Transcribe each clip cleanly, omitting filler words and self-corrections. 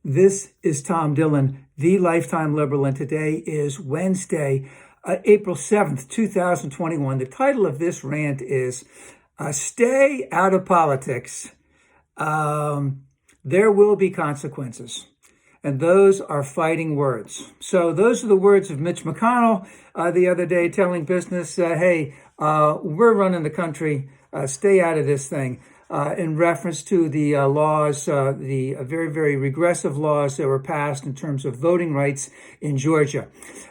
This is Tom Dillon, the Lifetime Liberal, and today is Wednesday, April 7th, 2021. The title of this rant is Stay Out of Politics. There will be consequences, and those are fighting words. So those are the words of Mitch McConnell the other day telling business, hey, we're running the country, stay out of this thing. In reference to the laws, the very, very regressive laws that were passed in terms of voting rights in Georgia.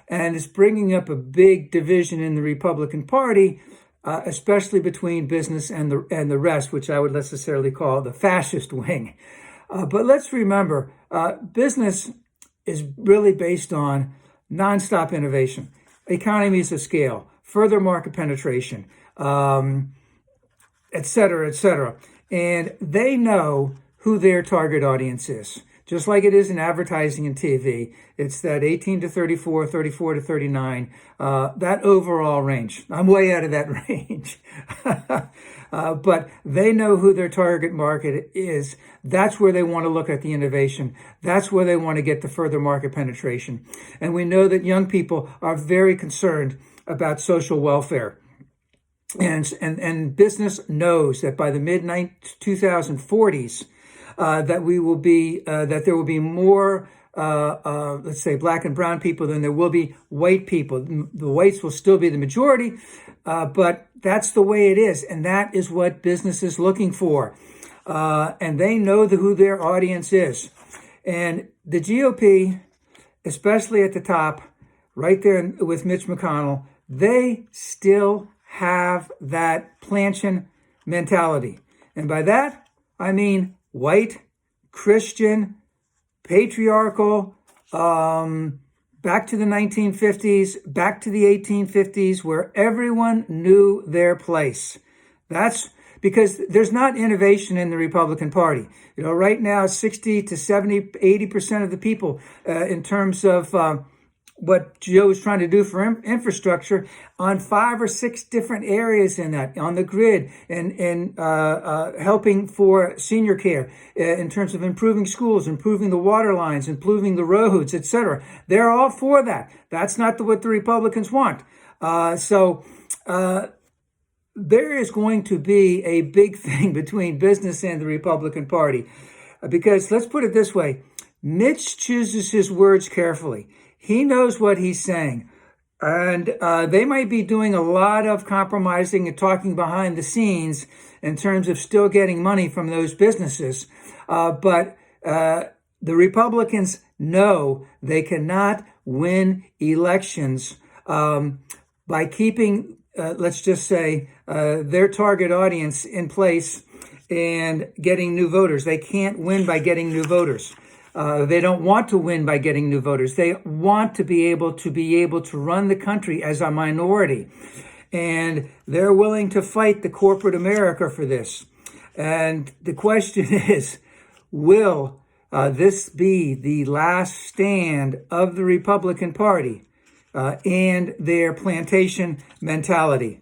And it's bringing up a big division in the Republican Party, especially between business and the rest, which I would necessarily call the fascist wing. But let's remember, business is really based on nonstop innovation, economies of scale, further market penetration, et cetera, et cetera. And they know who their target audience is. Just like it is in advertising and TV, it's that 18 to 34, 34 to 39, that overall range. I'm way out of that range. But they know who their target market is. That's where they want to look at the innovation. That's where they want to get the further market penetration. And we know that young people are very concerned about social welfare. And business knows that by the mid-2040s, that there will be more, let's say, black and brown people than there will be white people. The whites will still be the majority, but that's the way it is, and that is what business is looking for. And they know who their audience is. And the GOP, especially at the top, right there with Mitch McConnell, they still have that Plantion mentality. And by that, I mean white, Christian, patriarchal, back to the 1950s, back to the 1850s, where everyone knew their place. That's because there's not innovation in the Republican Party. You know, right now, 60 to 70, 80% of the people, in terms of what Joe is trying to do for infrastructure on 5 or 6 different areas in that, on the grid, and helping for senior care, in terms of improving schools, improving the water lines, improving the roads, etc. They're all for that. That's not what the Republicans want. So there is going to be a big thing between business and the Republican Party. Because let's put it this way, Mitch chooses his words carefully. He knows what he's saying. And they might be doing a lot of compromising and talking behind the scenes in terms of still getting money from those businesses. But the Republicans know they cannot win elections by keeping, let's just say, their target audience in place and getting new voters. They can't win by getting new voters. They don't want to win by getting new voters. They want to be able to run the country as a minority. And they're willing to fight the corporate America for this. And the question is, will this be the last stand of the Republican Party and their plantation mentality?